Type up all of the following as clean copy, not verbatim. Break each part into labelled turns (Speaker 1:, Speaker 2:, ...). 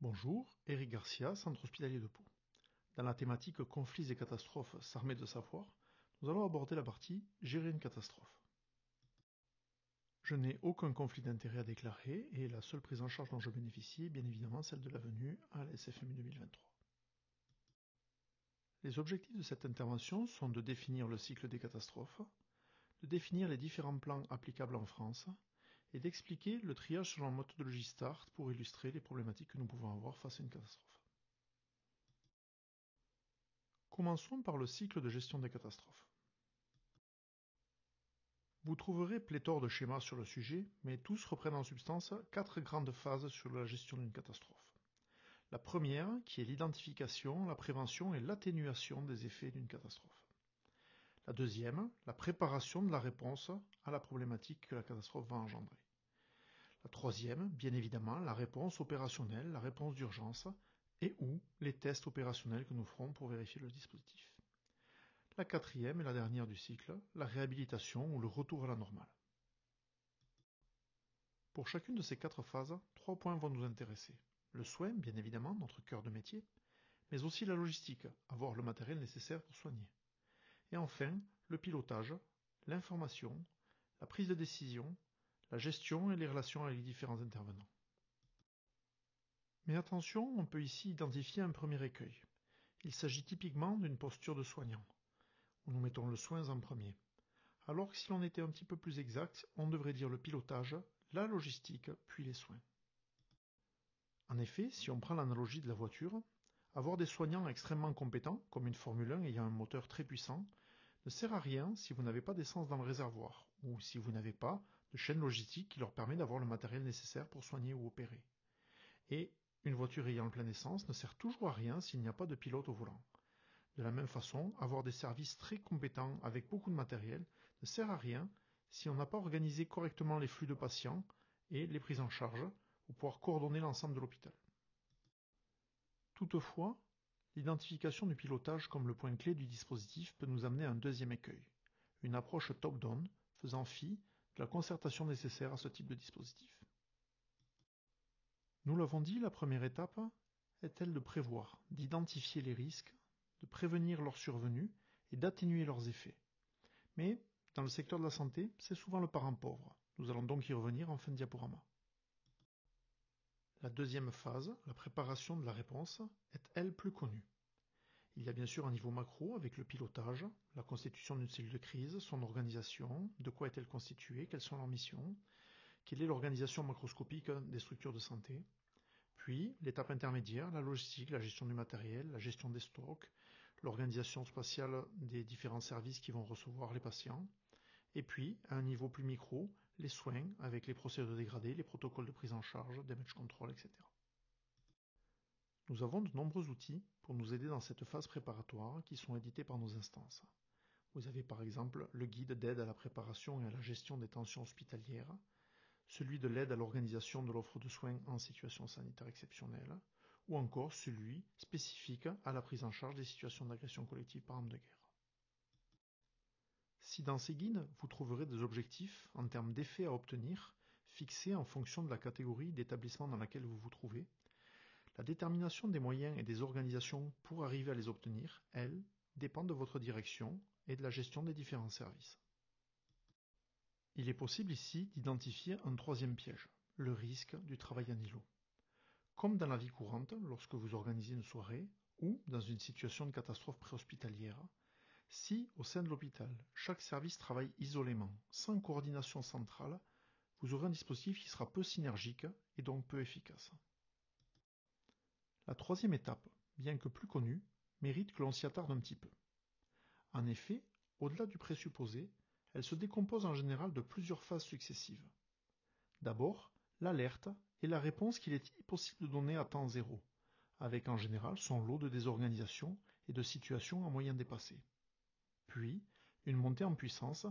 Speaker 1: Bonjour, Eric Garcia, Centre hospitalier de Pau. Dans la thématique conflits et catastrophes s'armer de savoir, nous allons aborder la partie gérer une catastrophe. Je n'ai aucun conflit d'intérêt à déclarer et la seule prise en charge dont je bénéficie est bien évidemment celle de la venue à la SFMU 2023. Les objectifs de cette intervention sont de définir le cycle des catastrophes, de définir les différents plans applicables en France et d'expliquer le triage selon la méthodologie START pour illustrer les problématiques que nous pouvons avoir face à une catastrophe. Commençons par le cycle de gestion des catastrophes. Vous trouverez pléthore de schémas sur le sujet, mais tous reprennent en substance 4 grandes phases sur la gestion d'une catastrophe. La première, qui est l'identification, la prévention et l'atténuation des effets d'une catastrophe. La deuxième, la préparation de la réponse à la problématique que la catastrophe va engendrer. La troisième, bien évidemment, la réponse opérationnelle, la réponse d'urgence, et ou les tests opérationnels que nous ferons pour vérifier le dispositif. La quatrième et la dernière du cycle, la réhabilitation ou le retour à la normale. Pour chacune de ces 4 phases, 3 points vont nous intéresser. Le soin, bien évidemment, notre cœur de métier, mais aussi la logistique, avoir le matériel nécessaire pour soigner. Et enfin, le pilotage, l'information, la prise de décision, la gestion et les relations avec les différents intervenants. Mais attention, on peut ici identifier un premier écueil. Il s'agit typiquement d'une posture de soignant, où nous mettons le soin en premier. Alors que si l'on était un petit peu plus exact, on devrait dire le pilotage, la logistique, puis les soins. En effet, si on prend l'analogie de la voiture, avoir des soignants extrêmement compétents, comme une Formule 1 ayant un moteur très puissant, ne sert à rien si vous n'avez pas d'essence dans le réservoir, ou si vous n'avez pas de chaîne logistique qui leur permet d'avoir le matériel nécessaire pour soigner ou opérer. Et une voiture ayant le plein d'essence ne sert toujours à rien s'il n'y a pas de pilote au volant. De la même façon, avoir des services très compétents avec beaucoup de matériel ne sert à rien si on n'a pas organisé correctement les flux de patients et les prises en charge pour pouvoir coordonner l'ensemble de l'hôpital. Toutefois, l'identification du pilotage comme le point clé du dispositif peut nous amener à un deuxième écueil, une approche top-down faisant fi de la concertation nécessaire à ce type de dispositif. Nous l'avons dit, la première étape est-elle de prévoir, d'identifier les risques, de prévenir leur survenue et d'atténuer leurs effets. Mais, dans le secteur de la santé, c'est souvent le parent pauvre. Nous allons donc y revenir en fin de diaporama. La deuxième phase, la préparation de la réponse, est elle plus connue. Il y a bien sûr un niveau macro avec le pilotage, la constitution d'une cellule de crise, son organisation, de quoi est-elle constituée, quelles sont leurs missions, quelle est l'organisation macroscopique des structures de santé. Puis, l'étape intermédiaire, la logistique, la gestion du matériel, la gestion des stocks, l'organisation spatiale des différents services qui vont recevoir les patients. Et puis, à un niveau plus micro, les soins avec les procédures dégradées, les protocoles de prise en charge, damage control, etc. Nous avons de nombreux outils pour nous aider dans cette phase préparatoire qui sont édités par nos instances. Vous avez par exemple le guide d'aide à la préparation et à la gestion des tensions hospitalières, celui de l'aide à l'organisation de l'offre de soins en situation sanitaire exceptionnelle, ou encore celui spécifique à la prise en charge des situations d'agression collective par arme de guerre. Si dans ces guides, vous trouverez des objectifs en termes d'effets à obtenir, fixés en fonction de la catégorie d'établissement dans laquelle vous vous trouvez, la détermination des moyens et des organisations pour arriver à les obtenir, elle, dépend de votre direction et de la gestion des différents services. Il est possible ici d'identifier un troisième piège, le risque du travail en îlot. Comme dans la vie courante, lorsque vous organisez une soirée, ou dans une situation de catastrophe préhospitalière, si, au sein de l'hôpital, chaque service travaille isolément, sans coordination centrale, vous aurez un dispositif qui sera peu synergique et donc peu efficace. La troisième étape, bien que plus connue, mérite que l'on s'y attarde un petit peu. En effet, au-delà du présupposé, elle se décompose en général de plusieurs phases successives. D'abord, l'alerte et la réponse qu'il est impossible de donner à temps zéro, avec en général son lot de désorganisation et de situations à moyen dépassé. Puis, une montée en puissance,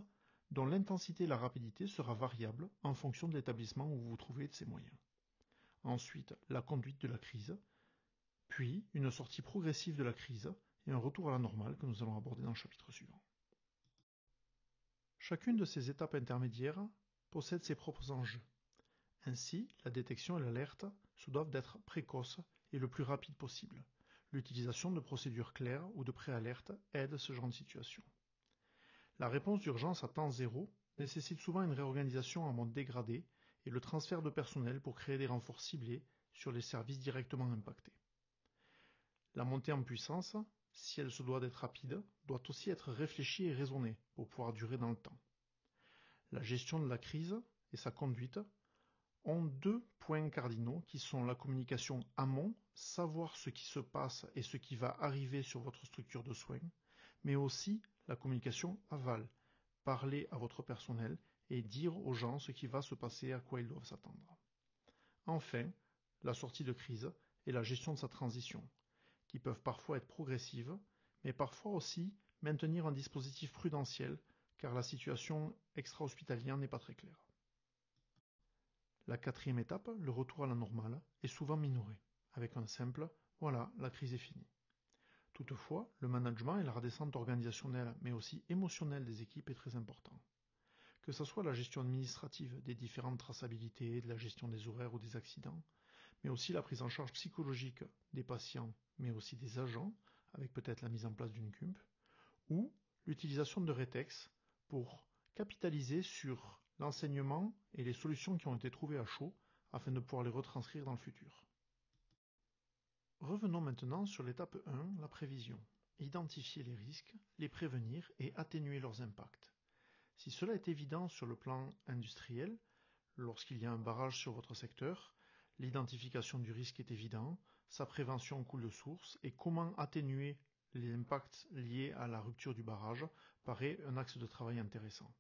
Speaker 1: dont l'intensité et la rapidité sera variable en fonction de l'établissement où vous vous trouvez et de ses moyens. Ensuite, la conduite de la crise, puis une sortie progressive de la crise et un retour à la normale que nous allons aborder dans le chapitre suivant. Chacune de ces étapes intermédiaires possède ses propres enjeux. Ainsi, la détection et l'alerte se doivent d'être précoces et le plus rapide possible. L'utilisation de procédures claires ou de préalerte aide ce genre de situation. La réponse d'urgence à temps zéro nécessite souvent une réorganisation en mode dégradé et le transfert de personnel pour créer des renforts ciblés sur les services directement impactés. La montée en puissance, si elle se doit d'être rapide, doit aussi être réfléchie et raisonnée pour pouvoir durer dans le temps. La gestion de la crise et sa conduite ont deux points cardinaux qui sont la communication amont, savoir ce qui se passe et ce qui va arriver sur votre structure de soins, mais aussi la communication aval, parler à votre personnel et dire aux gens ce qui va se passer, à quoi ils doivent s'attendre. Enfin, la sortie de crise et la gestion de sa transition, qui peuvent parfois être progressives, mais parfois aussi maintenir un dispositif prudentiel, car la situation extra-hospitalière n'est pas très claire. La quatrième étape, le retour à la normale, est souvent minorée, avec un simple « voilà, la crise est finie ». Toutefois, le management et la redescente organisationnelle, mais aussi émotionnelle des équipes est très important. Que ce soit la gestion administrative des différentes traçabilités, de la gestion des horaires ou des accidents, mais aussi la prise en charge psychologique des patients, mais aussi des agents, avec peut-être la mise en place d'une CUMP, ou l'utilisation de rétex pour capitaliser sur l'enseignement et les solutions qui ont été trouvées à chaud afin de pouvoir les retranscrire dans le futur. Revenons maintenant sur l'étape 1, la prévision. Identifier les risques, les prévenir et atténuer leurs impacts. Si cela est évident sur le plan industriel, lorsqu'il y a un barrage sur votre secteur, l'identification du risque est évidente, sa prévention coule de source et comment atténuer les impacts liés à la rupture du barrage paraît un axe de travail intéressant.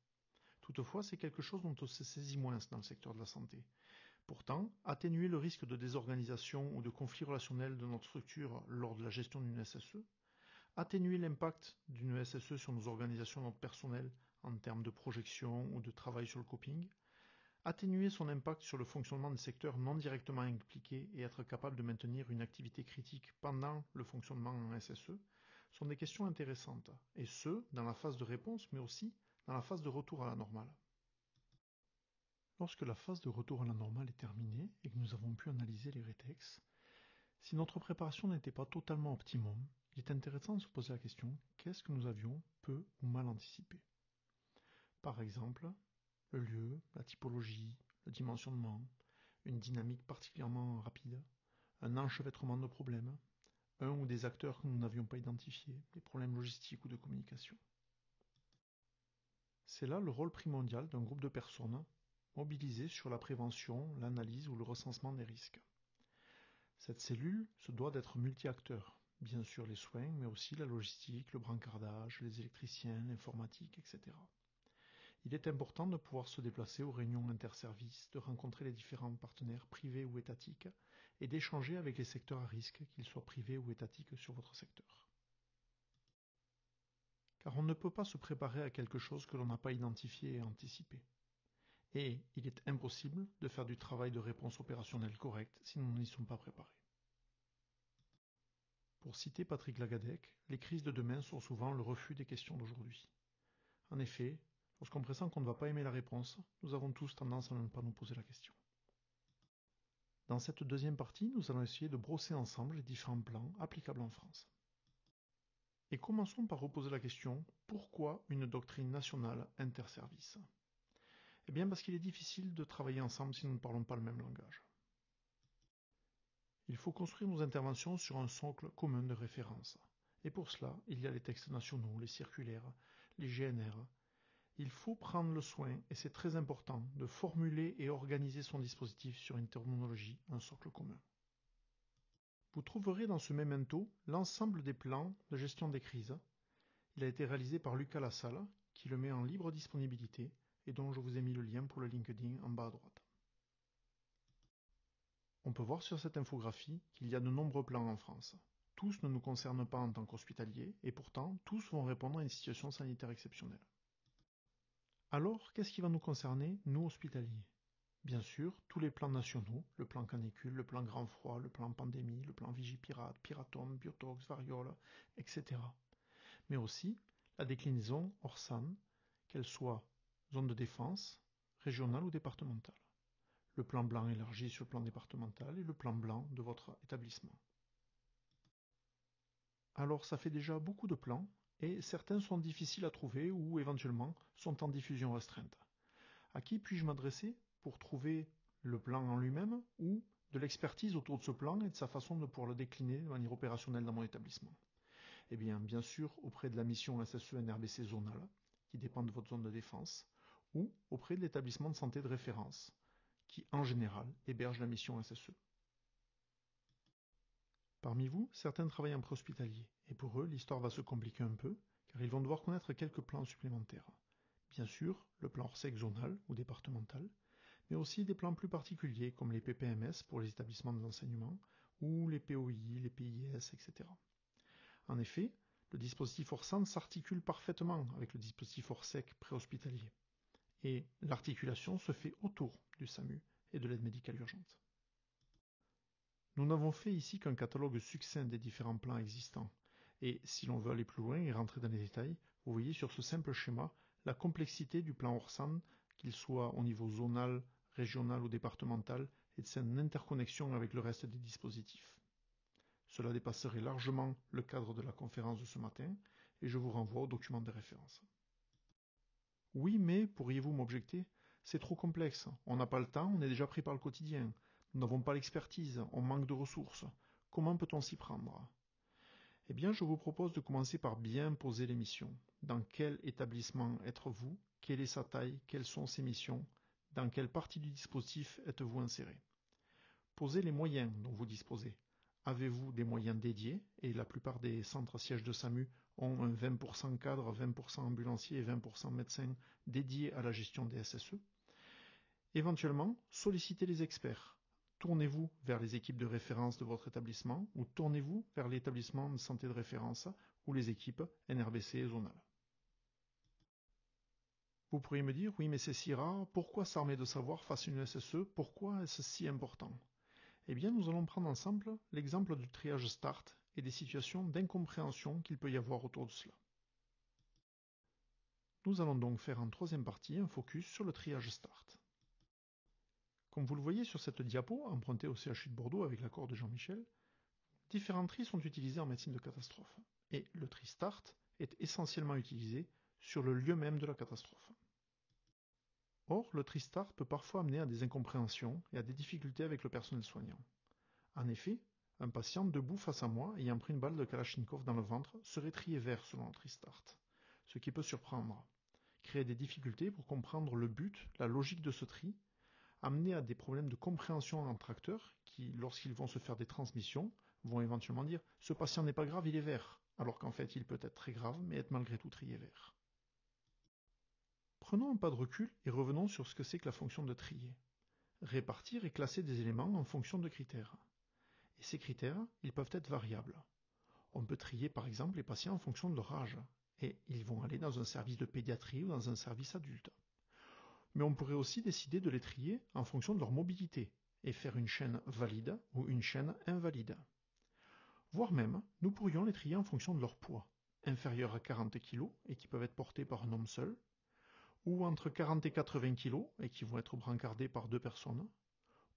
Speaker 1: Toutefois, c'est quelque chose dont on se saisit moins dans le secteur de la santé. Pourtant, atténuer le risque de désorganisation ou de conflit relationnel de notre structure lors de la gestion d'une SSE, atténuer l'impact d'une SSE sur nos organisations, notre personnel en termes de projection ou de travail sur le coping, atténuer son impact sur le fonctionnement des secteurs non directement impliqués et être capable de maintenir une activité critique pendant le fonctionnement en SSE sont des questions intéressantes, et ce, dans la phase de réponse, mais aussi dans la phase de retour à la normale. Lorsque la phase de retour à la normale est terminée et que nous avons pu analyser les rétex, si notre préparation n'était pas totalement optimum, il est intéressant de se poser la question qu'est-ce que nous avions peu ou mal anticipé. Par exemple, le lieu, la typologie, le dimensionnement, une dynamique particulièrement rapide, un enchevêtrement de problèmes, un ou des acteurs que nous n'avions pas identifiés, des problèmes logistiques ou de communication. C'est là le rôle primordial d'un groupe de personnes mobilisées sur la prévention, l'analyse ou le recensement des risques. Cette cellule se doit d'être multi-acteurs, bien sûr les soins, mais aussi la logistique, le brancardage, les électriciens, l'informatique, etc. Il est important de pouvoir se déplacer aux réunions interservices, de rencontrer les différents partenaires privés ou étatiques et d'échanger avec les secteurs à risque, qu'ils soient privés ou étatiques sur votre secteur. Car on ne peut pas se préparer à quelque chose que l'on n'a pas identifié et anticipé. Et il est impossible de faire du travail de réponse opérationnelle correct si nous n'y sommes pas préparés. Pour citer Patrick Lagadec, les crises de demain sont souvent le refus des questions d'aujourd'hui. En effet, lorsqu'on pressent qu'on ne va pas aimer la réponse, nous avons tous tendance à ne pas nous poser la question. Dans cette deuxième partie, nous allons essayer de brosser ensemble les différents plans applicables en France. Et commençons par reposer la question « Pourquoi une doctrine nationale interservice ?» Eh bien parce qu'il est difficile de travailler ensemble si nous ne parlons pas le même langage. Il faut construire nos interventions sur un socle commun de référence. Et pour cela, il y a les textes nationaux, les circulaires, les GNR. Il faut prendre le soin, et c'est très important, de formuler et organiser son dispositif sur une terminologie, un socle commun. Vous trouverez dans ce memento l'ensemble des plans de gestion des crises. Il a été réalisé par Lucas Lassalle, qui le met en libre disponibilité et dont je vous ai mis le lien pour le LinkedIn en bas à droite. On peut voir sur cette infographie qu'il y a de nombreux plans en France. Tous ne nous concernent pas en tant qu'hospitaliers et pourtant tous vont répondre à une situation sanitaire exceptionnelle. Alors, qu'est-ce qui va nous concerner, nous hospitaliers ? Bien sûr, tous les plans nationaux, le plan canicule, le plan grand froid, le plan pandémie, le plan Vigipirate, Piratom, Biotox, Variole, etc. Mais aussi la déclinaison hors SAN, qu'elle soit zone de défense, régionale ou départementale. le plan blanc élargi sur le plan départemental et le plan blanc de votre établissement. Alors ça fait déjà beaucoup de plans, et certains sont difficiles à trouver ou éventuellement sont en diffusion restreinte. À qui puis-je m'adresser pour trouver le plan en lui-même ou de l'expertise autour de ce plan et de sa façon de pouvoir le décliner de manière opérationnelle dans mon établissement? Eh bien sûr, auprès de la mission SSE-NRBC zonale, qui dépend de votre zone de défense, ou auprès de l'établissement de santé de référence, qui en général héberge la mission SSE. Parmi vous, certains travaillent en préhospitalier, et pour eux, l'histoire va se compliquer un peu, car ils vont devoir connaître quelques plans supplémentaires. Bien sûr, le plan Orsec zonal ou départemental, mais aussi des plans plus particuliers comme les PPMS pour les établissements de l'enseignement, ou les POI, les PIS, etc. En effet, le dispositif Orsan s'articule parfaitement avec le dispositif Orsec préhospitalier, et l'articulation se fait autour du SAMU et de l'aide médicale urgente. Nous n'avons fait ici qu'un catalogue succinct des différents plans existants, et si l'on veut aller plus loin et rentrer dans les détails, vous voyez sur ce simple schéma la complexité du plan Orsan, qu'il soit au niveau zonal, régional ou départemental, et de son interconnexion avec le reste des dispositifs. Cela dépasserait largement le cadre de la conférence de ce matin, et je vous renvoie au document de référence. Oui, mais, pourriez-vous m'objecter, c'est trop complexe, on n'a pas le temps, on est déjà pris par le quotidien. Nous n'avons pas l'expertise, on manque de ressources. Comment peut-on s'y prendre? Eh bien, je vous propose de commencer par bien poser les missions. Dans quel établissement êtes-vous? Quelle est sa taille? Quelles sont ses missions? Dans quelle partie du dispositif êtes-vous inséré? Posez les moyens dont vous disposez. Avez-vous des moyens dédiés? Et la plupart des centres sièges de SAMU ont un 20% cadre, 20% ambulancier et 20% médecins dédiés à la gestion des SSE. Éventuellement, sollicitez les experts. Tournez-vous vers les équipes de référence de votre établissement ou tournez-vous vers l'établissement de santé de référence ou les équipes NRBC zonales. Vous pourriez me dire, oui mais c'est si rare, pourquoi s'armer de savoir face à une SSE, pourquoi est-ce si important? Eh bien nous allons prendre ensemble l'exemple du triage START et des situations d'incompréhension qu'il peut y avoir autour de cela. Nous allons donc faire en troisième partie un focus sur le triage START. Comme vous le voyez sur cette diapo, empruntée au CHU de Bordeaux avec l'accord de Jean-Michel, différents tris sont utilisés en médecine de catastrophe, et le tri START est essentiellement utilisé sur le lieu même de la catastrophe. Or, le tri START peut parfois amener à des incompréhensions et à des difficultés avec le personnel soignant. En effet, un patient debout face à moi ayant pris une balle de Kalachnikov dans le ventre serait trié vert selon le tri START, ce qui peut surprendre, créer des difficultés pour comprendre le but, la logique de ce tri, amener à des problèmes de compréhension entre acteurs qui, lorsqu'ils vont se faire des transmissions, vont éventuellement dire « ce patient n'est pas grave, il est vert », alors qu'en fait il peut être très grave mais être malgré tout trié vert. Prenons un pas de recul et revenons sur ce que c'est que la fonction de trier. Répartir et classer des éléments en fonction de critères. Et ces critères, ils peuvent être variables. On peut trier par exemple les patients en fonction de leur âge, et ils vont aller dans un service de pédiatrie ou dans un service adulte. Mais on pourrait aussi décider de les trier en fonction de leur mobilité et faire une chaîne valide ou une chaîne invalide. Voire même, nous pourrions les trier en fonction de leur poids, inférieur à 40 kg et qui peuvent être portés par un homme seul, ou entre 40 et 80 kg et qui vont être brancardés par 2 personnes,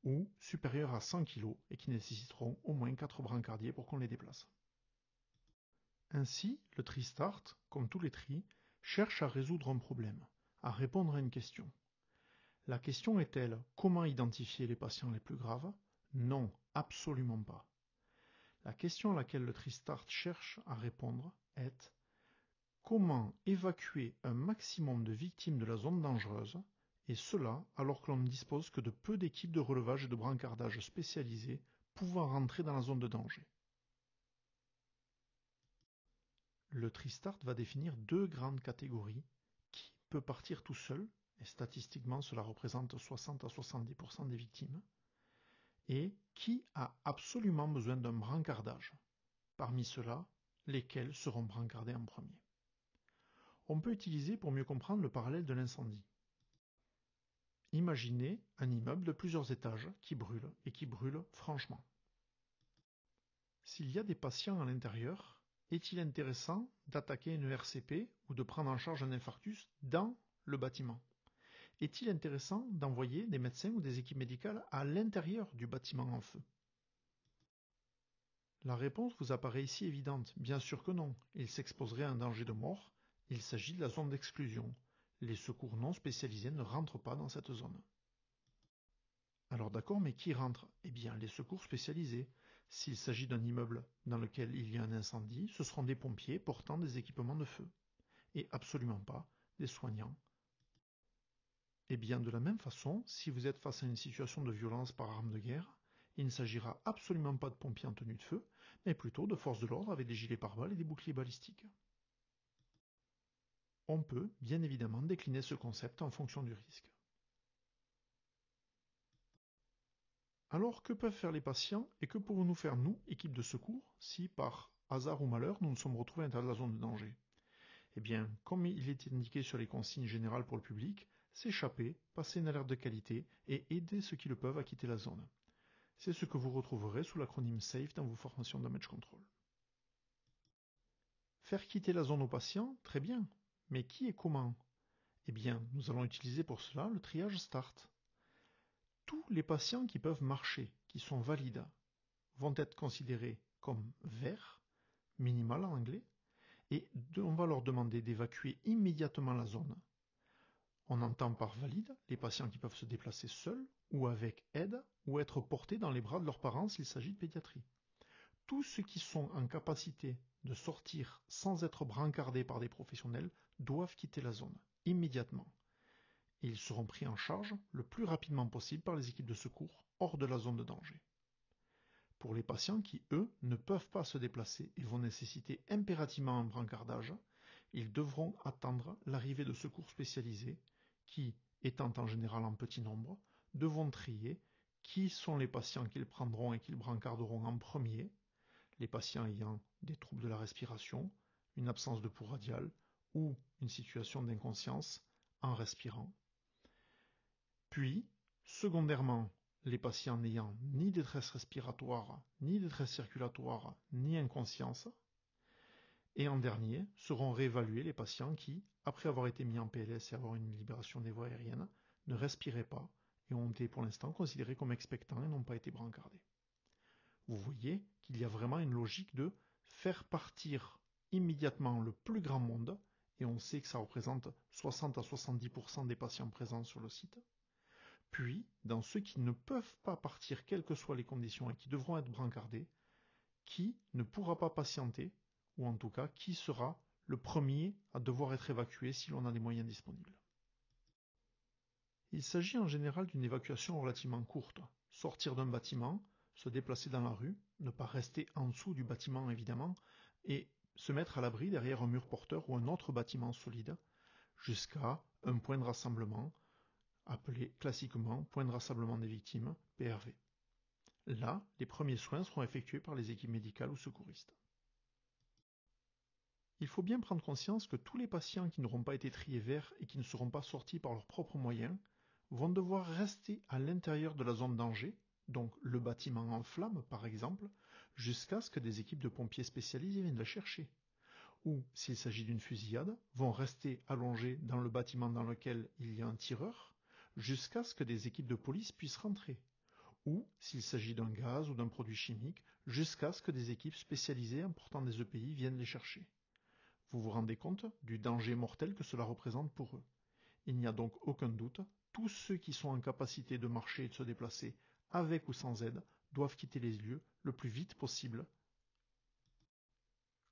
Speaker 1: ou supérieurs à 100 kg et qui nécessiteront au moins 4 brancardiers pour qu'on les déplace. Ainsi, le tri START, comme tous les tris, cherche à résoudre un problème, à répondre à une question. La question est-elle comment identifier les patients les plus graves? Non, absolument pas. La question à laquelle le tri START cherche à répondre est comment évacuer un maximum de victimes de la zone dangereuse, et cela alors que l'on ne dispose que de peu d'équipes de relevage et de brancardage spécialisées pouvant rentrer dans la zone de danger. Le tri START va définir deux grandes catégories qui peut partir tout seul, et statistiquement cela représente 60 à 70% des victimes, et qui a absolument besoin d'un brancardage. Parmi ceux-là, lesquels seront brancardés en premier. On peut utiliser pour mieux comprendre le parallèle de l'incendie. Imaginez un immeuble de plusieurs étages qui brûle et qui brûle franchement. S'il y a des patients à l'intérieur, est-il intéressant d'attaquer une RCP ou de prendre en charge un infarctus dans le bâtiment? est-il intéressant d'envoyer des médecins ou des équipes médicales à l'intérieur du bâtiment en feu? La réponse vous apparaît ici évidente. Bien sûr que non. Ils s'exposeraient à un danger de mort. Il s'agit de la zone d'exclusion. Les secours non spécialisés ne rentrent pas dans cette zone. Alors d'accord, mais qui rentre? Eh bien, les secours spécialisés. S'il s'agit d'un immeuble dans lequel il y a un incendie, ce seront des pompiers portant des équipements de feu. Et absolument pas des soignants. Et bien de la même façon, si vous êtes face à une situation de violence par arme de guerre, il ne s'agira absolument pas de pompiers en tenue de feu, mais plutôt de forces de l'ordre avec des gilets pare-balles et des boucliers balistiques. On peut, bien évidemment, décliner ce concept en fonction du risque. Alors, que peuvent faire les patients et que pouvons-nous faire, nous, équipe de secours, si, par hasard ou malheur, nous nous sommes retrouvés à l'intérieur de la zone de danger? Eh bien, comme il est indiqué sur les consignes générales pour le public, s'échapper, passer une alerte de qualité et aider ceux qui le peuvent à quitter la zone. C'est ce que vous retrouverez sous l'acronyme SAFE dans vos formations Damage Control. Faire quitter la zone aux patients, très bien. Mais qui et comment? Eh bien, nous allons utiliser pour cela le triage START. Tous les patients qui peuvent marcher, qui sont valides, vont être considérés comme verts, minimal en anglais, et on va leur demander d'évacuer immédiatement la zone. On entend par valide les patients qui peuvent se déplacer seuls ou avec aide ou être portés dans les bras de leurs parents s'il s'agit de pédiatrie. Tous ceux qui sont en capacité de sortir sans être brancardés par des professionnels doivent quitter la zone immédiatement. Et ils seront pris en charge le plus rapidement possible par les équipes de secours hors de la zone de danger. Pour les patients qui, eux, ne peuvent pas se déplacer et vont nécessiter impérativement un brancardage, ils devront attendre l'arrivée de secours spécialisés qui, étant en général en petit nombre, devront trier qui sont les patients qu'ils prendront et qu'ils brancarderont en premier, les patients ayant des troubles de la respiration, une absence de pouls radial ou une situation d'inconscience en respirant. Puis, secondairement, les patients n'ayant ni détresse respiratoire, ni détresse circulatoire, ni inconscience. Et en dernier, seront réévalués les patients qui, après avoir été mis en PLS et avoir une libération des voies aériennes, ne respiraient pas et ont été pour l'instant considérés comme expectants et n'ont pas été brancardés. Vous voyez qu'il y a vraiment une logique de faire partir immédiatement le plus grand monde, et on sait que ça représente 60 à 70% des patients présents sur le site. Puis, dans ceux qui ne peuvent pas partir, quelles que soient les conditions, et qui devront être brancardés, qui ne pourra pas patienter, ou en tout cas, qui sera le premier à devoir être évacué si l'on a les moyens disponibles. Il s'agit en général d'une évacuation relativement courte. Sortir d'un bâtiment, se déplacer dans la rue, ne pas rester en dessous du bâtiment évidemment, et se mettre à l'abri derrière un mur porteur ou un autre bâtiment solide, jusqu'à un point de rassemblement, appelé classiquement point de rassemblement des victimes, PRV. Là, les premiers soins seront effectués par les équipes médicales ou secouristes. Il faut bien prendre conscience que tous les patients qui n'auront pas été triés verts et qui ne seront pas sortis par leurs propres moyens vont devoir rester à l'intérieur de la zone danger, donc le bâtiment en flammes par exemple, jusqu'à ce que des équipes de pompiers spécialisés viennent le chercher. Ou, s'il s'agit d'une fusillade, vont rester allongés dans le bâtiment dans lequel il y a un tireur, jusqu'à ce que des équipes de police puissent rentrer. Ou, s'il s'agit d'un gaz ou d'un produit chimique, jusqu'à ce que des équipes spécialisées portant des EPI viennent les chercher. Vous vous rendez compte du danger mortel que cela représente pour eux. Il n'y a donc aucun doute, tous ceux qui sont en capacité de marcher et de se déplacer, avec ou sans aide, doivent quitter les lieux le plus vite possible.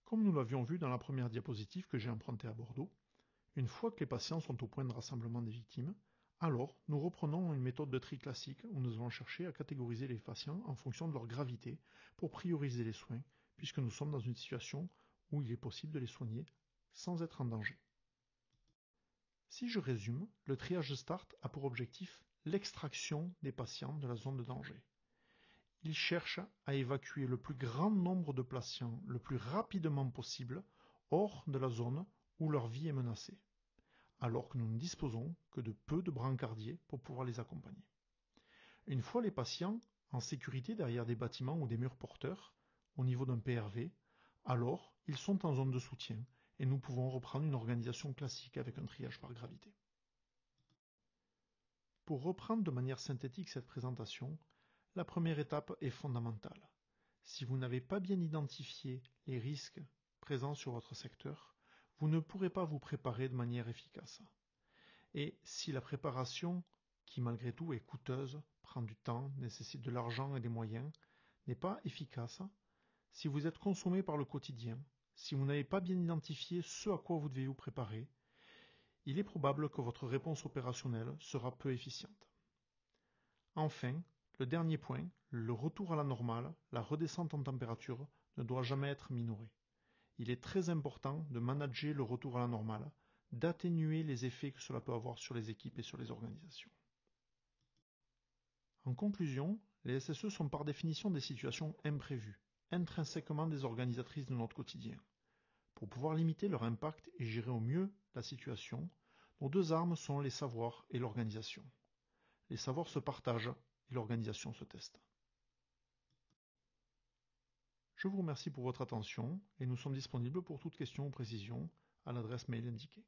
Speaker 1: Comme nous l'avions vu dans la première diapositive que j'ai empruntée à Bordeaux, une fois que les patients sont au point de rassemblement des victimes, alors nous reprenons une méthode de tri classique où nous allons chercher à catégoriser les patients en fonction de leur gravité pour prioriser les soins, puisque nous sommes dans une situation où il est possible de les soigner sans être en danger. Si je résume, le triage START a pour objectif l'extraction des patients de la zone de danger. Il cherche à évacuer le plus grand nombre de patients le plus rapidement possible hors de la zone où leur vie est menacée, alors que nous ne disposons que de peu de brancardiers pour pouvoir les accompagner. Une fois les patients en sécurité derrière des bâtiments ou des murs porteurs, au niveau d'un PRV, alors ils sont en zone de soutien et nous pouvons reprendre une organisation classique avec un triage par gravité. Pour reprendre de manière synthétique cette présentation, la première étape est fondamentale. Si vous n'avez pas bien identifié les risques présents sur votre secteur, vous ne pourrez pas vous préparer de manière efficace. Et si la préparation, qui malgré tout est coûteuse, prend du temps, nécessite de l'argent et des moyens, n'est pas efficace, si vous êtes consommé par le quotidien, si vous n'avez pas bien identifié ce à quoi vous devez vous préparer, il est probable que votre réponse opérationnelle sera peu efficiente. Enfin, le dernier point, le retour à la normale, la redescente en température, ne doit jamais être minoré. Il est très important de manager le retour à la normale, d'atténuer les effets que cela peut avoir sur les équipes et sur les organisations. En conclusion, les SSE sont par définition des situations imprévues, intrinsèquement désorganisatrices de notre quotidien. Pour pouvoir limiter leur impact et gérer au mieux la situation, nos deux armes sont les savoirs et l'organisation. Les savoirs se partagent et l'organisation se teste. Je vous remercie pour votre attention et nous sommes disponibles pour toute question ou précision à l'adresse mail indiquée.